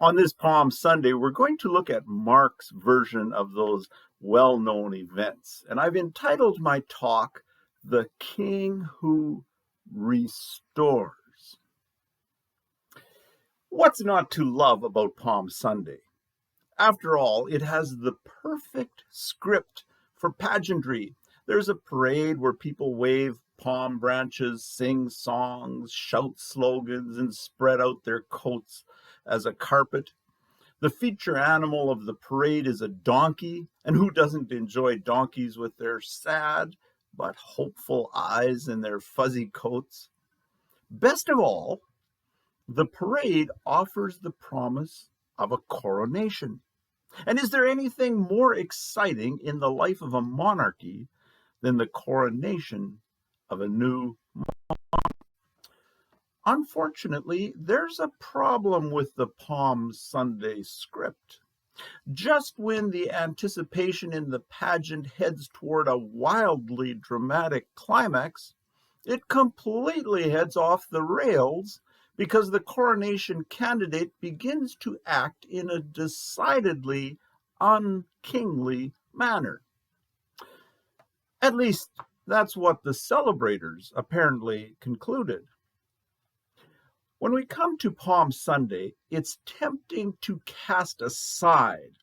On this Palm Sunday, we're going to look at Mark's version of those well-known events. And I've entitled my talk, The King Who Restores. What's not to love about Palm Sunday? After all, it has the perfect script for pageantry. There's a parade where people wave palm branches, sing songs, shout slogans, and spread out their coats as a carpet. The feature animal of the parade is a donkey, and who doesn't enjoy donkeys with their sad but hopeful eyes and their fuzzy coats? Best of all, the parade offers the promise of a coronation. And is there anything more exciting in the life of a monarchy than the coronation of a new monarch? Unfortunately, there's a problem with the Palm Sunday script. Just when the anticipation in the pageant heads toward a wildly dramatic climax, it completely heads off the rails because the coronation candidate begins to act in a decidedly unkingly manner. At least, that's what the celebrators apparently concluded. When we come to Palm Sunday, it's tempting to cast aside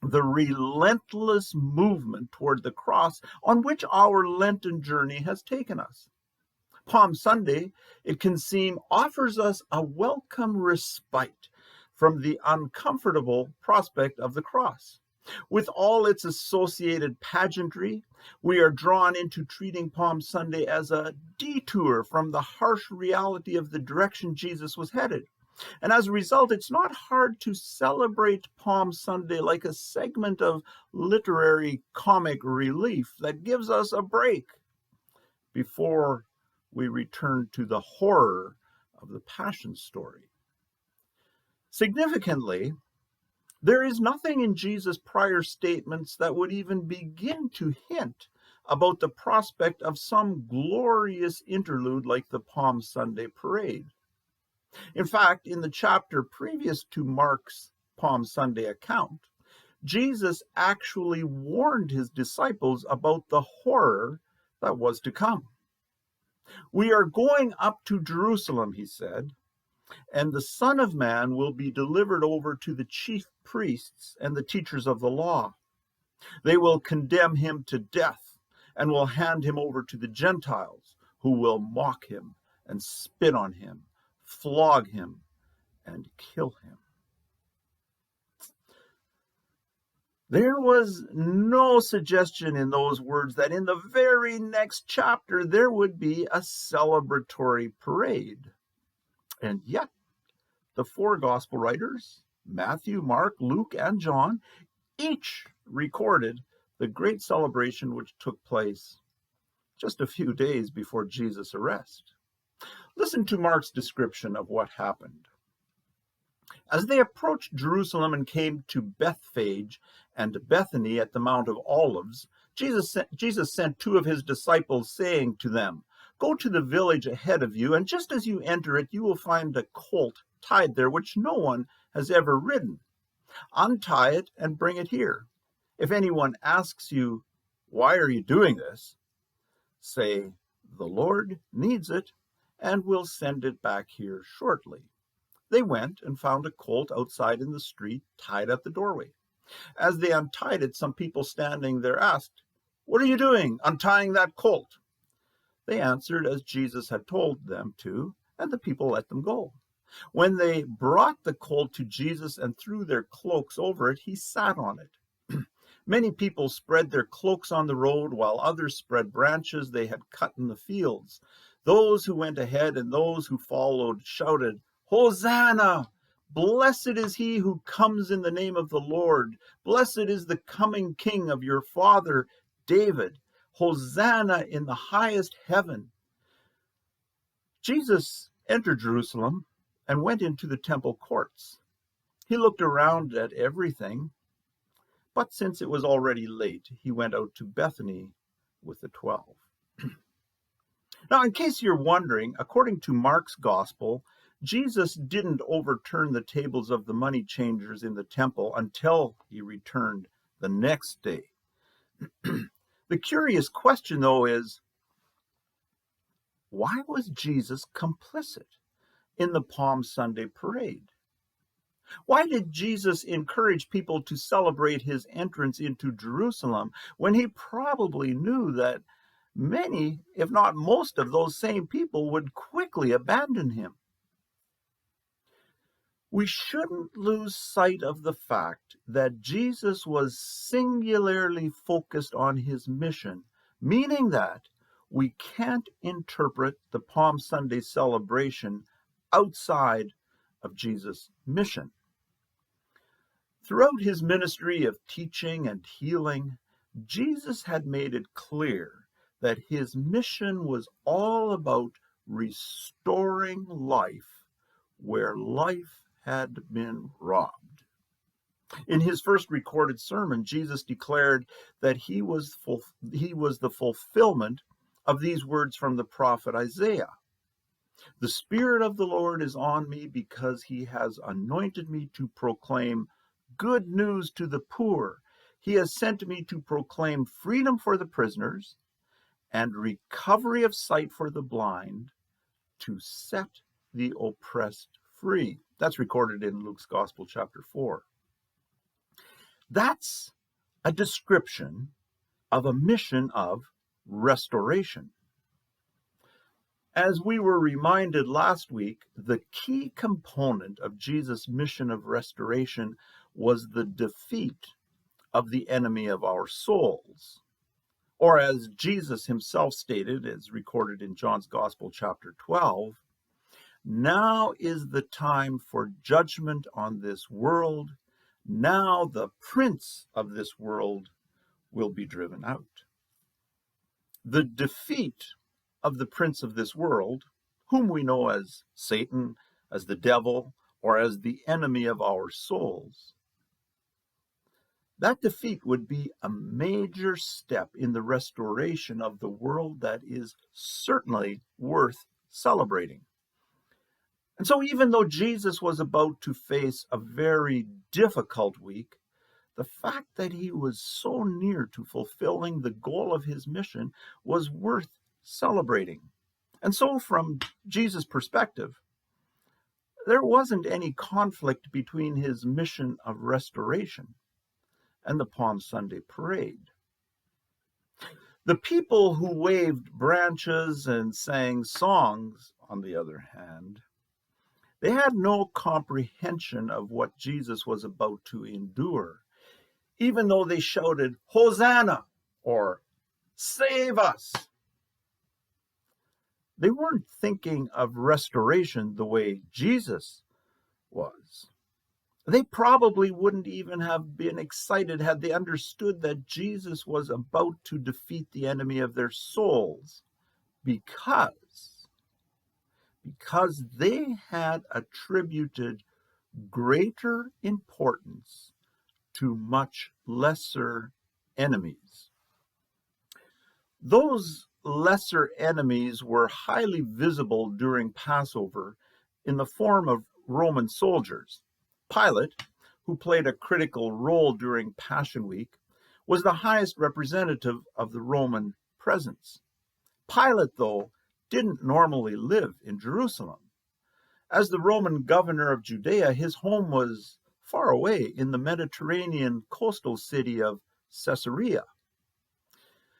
the relentless movement toward the cross on which our Lenten journey has taken us. Palm Sunday, it can seem, offers us a welcome respite from the uncomfortable prospect of the cross. With all its associated pageantry, we are drawn into treating Palm Sunday as a detour from the harsh reality of the direction Jesus was headed. And as a result, it's not hard to celebrate Palm Sunday like a segment of literary comic relief that gives us a break before we return to the horror of the Passion story. Significantly, there is nothing in Jesus' prior statements that would even begin to hint about the prospect of some glorious interlude like the Palm Sunday parade. In fact, in the chapter previous to Mark's Palm Sunday account, Jesus actually warned his disciples about the horror that was to come. We are going up to Jerusalem, he said, and the Son of Man will be delivered over to the chief priests and the teachers of the law. They will condemn him to death and will hand him over to the Gentiles, who will mock him and spit on him, flog him, and kill him. There was no suggestion in those words that in the very next chapter there would be a celebratory parade. And yet, the four gospel writers, Matthew, Mark, Luke, and John, each recorded the great celebration which took place just a few days before Jesus' arrest. Listen to Mark's description of what happened. As they approached Jerusalem and came to Bethphage and Bethany at the Mount of Olives, Jesus sent two of his disciples, saying to them, "Go to the village ahead of you, and just as you enter it, you will find a colt tied there which no one has ever ridden. Untie it and bring it here. If anyone asks you, 'Why are you doing this?' say, 'The Lord needs it, and will send it back here shortly.' They went and found a colt outside in the street, tied at the doorway. As they untied it, some people standing there asked, 'What are you doing, untying that colt?' They answered as Jesus had told them to, and the people let them go. When they brought the colt to Jesus and threw their cloaks over it, he sat on it. Many people spread their cloaks on the road, while others spread branches they had cut in the fields. Those who went ahead and those who followed shouted, 'Hosanna! Blessed is he who comes in the name of the Lord. Blessed is the coming King of your father, David. Hosanna in the highest heaven.' Jesus entered Jerusalem and went into the temple courts. He looked around at everything, but since it was already late, he went out to Bethany with the 12. Now, in case you're wondering, according to Mark's gospel, Jesus didn't overturn the tables of the money changers in the temple until he returned the next day. The curious question, though, is why was Jesus complicit in the Palm Sunday parade? Why did Jesus encourage people to celebrate his entrance into Jerusalem when he probably knew that many, if not most, of those same people would quickly abandon him? We shouldn't lose sight of the fact that Jesus was singularly focused on his mission, meaning that we can't interpret the Palm Sunday celebration outside of Jesus' mission. Throughout his ministry of teaching and healing, Jesus had made it clear that his mission was all about restoring life where life had been robbed. In his first recorded sermon, Jesus declared that he was the fulfillment of these words from the prophet Isaiah. The Spirit of the Lord is on me because he has anointed me to proclaim good news to the poor. He has sent me to proclaim freedom for the prisoners and recovery of sight for the blind, to set the oppressed free. That's recorded in Luke's Gospel, chapter 4. That's a description of a mission of restoration. As we were reminded last week, the key component of Jesus' mission of restoration was the defeat of the enemy of our souls. Or as Jesus himself stated, as recorded in John's Gospel, chapter 12, now is the time for judgment on this world. Now the prince of this world will be driven out. The defeat of the prince of this world, whom we know as Satan, as the devil, or as the enemy of our souls, that defeat would be a major step in the restoration of the world that is certainly worth celebrating. And so even though Jesus was about to face a very difficult week, the fact that he was so near to fulfilling the goal of his mission was worth celebrating. And so from Jesus' perspective, there wasn't any conflict between his mission of restoration and the Palm Sunday parade. The people who waved branches and sang songs, on the other hand, they had no comprehension of what Jesus was about to endure, even though they shouted, "Hosanna!" or "Save us!" They weren't thinking of restoration the way Jesus was. They probably wouldn't even have been excited had they understood that Jesus was about to defeat the enemy of their souls, because they had attributed greater importance to much lesser enemies. Those lesser enemies were highly visible during Passover in the form of Roman soldiers. Pilate, who played a critical role during Passion Week, was the highest representative of the Roman presence. Pilate, though, didn't normally live in Jerusalem. As the Roman governor of Judea, his home was far away in the Mediterranean coastal city of Caesarea.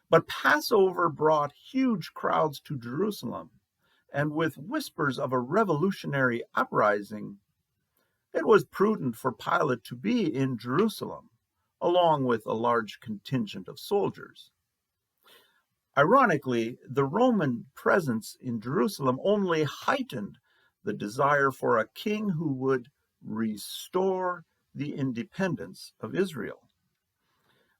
But Passover brought huge crowds to Jerusalem, and with whispers of a revolutionary uprising, it was prudent for Pilate to be in Jerusalem, along with a large contingent of soldiers. Ironically, the Roman presence in Jerusalem only heightened the desire for a king who would restore the independence of Israel.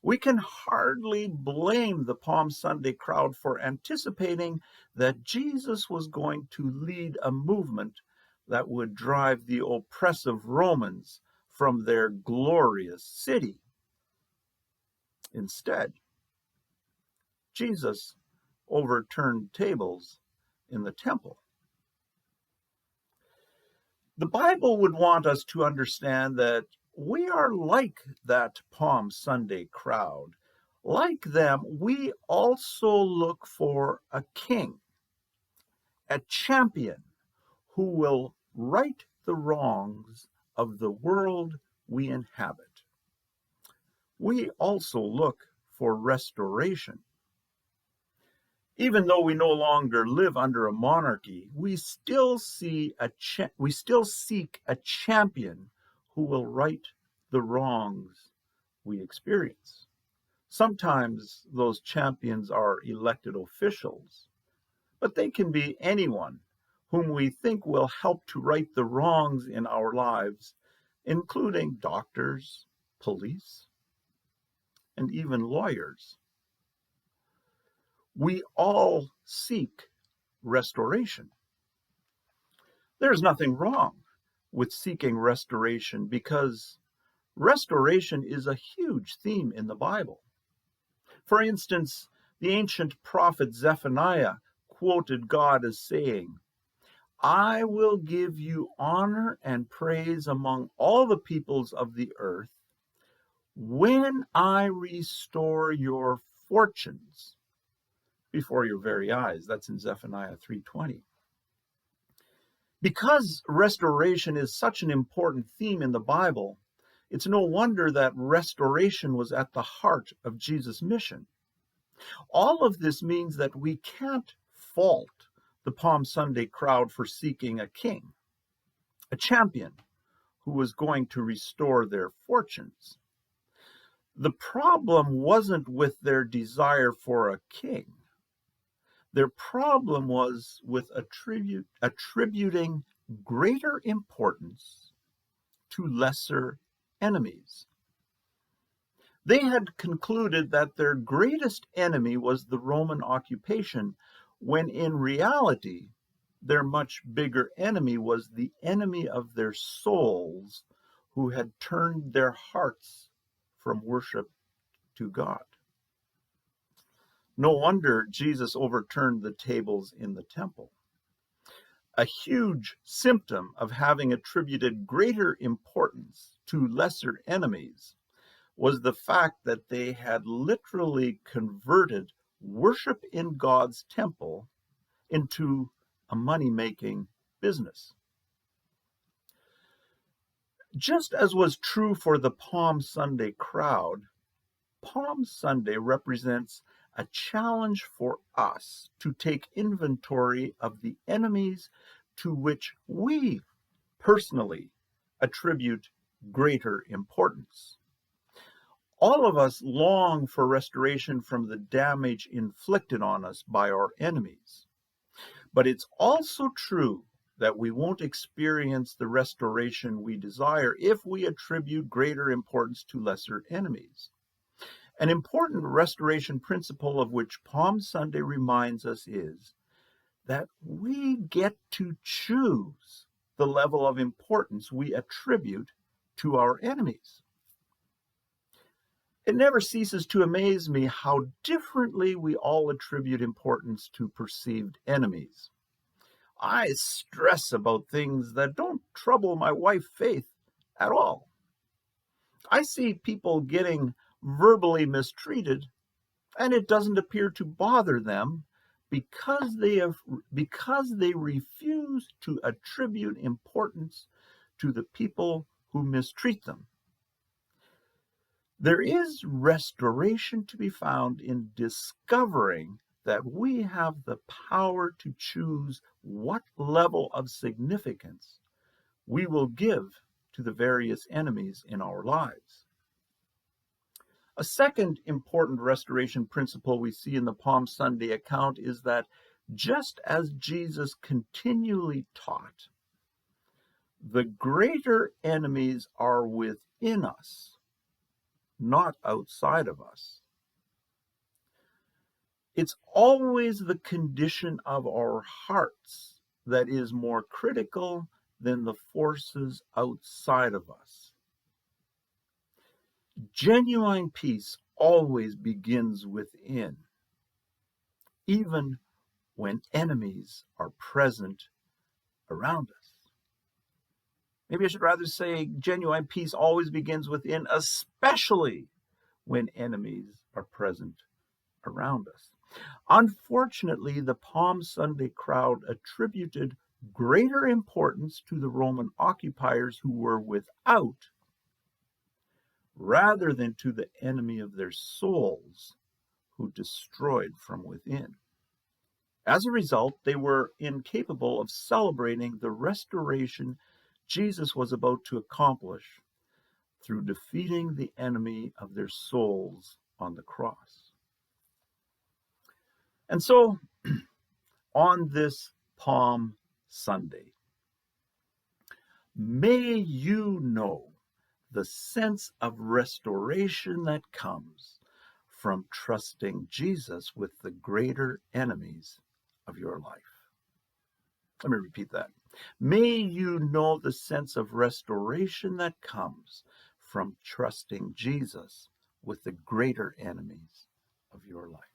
We can hardly blame the Palm Sunday crowd for anticipating that Jesus was going to lead a movement that would drive the oppressive Romans from their glorious city. Instead, Jesus overturned tables in the temple. The Bible would want us to understand that we are like that Palm Sunday crowd. Like them, we also look for a king, a champion who will right the wrongs of the world we inhabit. We also look for restoration. Even though we no longer live under a monarchy, we still seek a champion who will right the wrongs we experience. Sometimes those champions are elected officials, but they can be anyone whom we think will help to right the wrongs in our lives, including doctors, police, and even lawyers. We all seek restoration. There's nothing wrong with seeking restoration because restoration is a huge theme in the Bible. For instance, the ancient prophet Zephaniah quoted God as saying, "I will give you honor and praise among all the peoples of the earth when I restore your fortunes before your very eyes." That's in Zephaniah 3:20. Because restoration is such an important theme in the Bible, it's no wonder that restoration was at the heart of Jesus' mission. All of this means that we can't fault the Palm Sunday crowd for seeking a king, a champion who was going to restore their fortunes. The problem wasn't with their desire for a king. Their problem was with attributing greater importance to lesser enemies. They had concluded that their greatest enemy was the Roman occupation, when in reality, their much bigger enemy was the enemy of their souls, who had turned their hearts from worship to God. No wonder Jesus overturned the tables in the temple. A huge symptom of having attributed greater importance to lesser enemies was the fact that they had literally converted worship in God's temple into a money-making business. Just as was true for the Palm Sunday crowd, Palm Sunday represents a challenge for us to take inventory of the enemies to which we personally attribute greater importance. All of us long for restoration from the damage inflicted on us by our enemies. But it's also true that we won't experience the restoration we desire if we attribute greater importance to lesser enemies. An important restoration principle of which Palm Sunday reminds us is that we get to choose the level of importance we attribute to our enemies. It never ceases to amaze me how differently we all attribute importance to perceived enemies. I stress about things that don't trouble my wife Faith at all. I see people getting verbally mistreated, and it doesn't appear to bother them because they refuse to attribute importance to the people who mistreat them. There is restoration to be found in discovering that we have the power to choose what level of significance we will give to the various enemies in our lives. A second important restoration principle we see in the Palm Sunday account is that just as Jesus continually taught, the greater enemies are within us, not outside of us. It's always the condition of our hearts that is more critical than the forces outside of us. Genuine peace always begins within, even when enemies are present around us. Maybe I should rather say genuine peace always begins within, especially when enemies are present around us. Unfortunately, the Palm Sunday crowd attributed greater importance to the Roman occupiers who were without rather than to the enemy of their souls who destroyed from within. As a result, they were incapable of celebrating the restoration Jesus was about to accomplish through defeating the enemy of their souls on the cross. And so, on this Palm Sunday, may you know the sense of restoration that comes from trusting Jesus with the greater enemies of your life. Let me repeat that. May you know the sense of restoration that comes from trusting Jesus with the greater enemies of your life.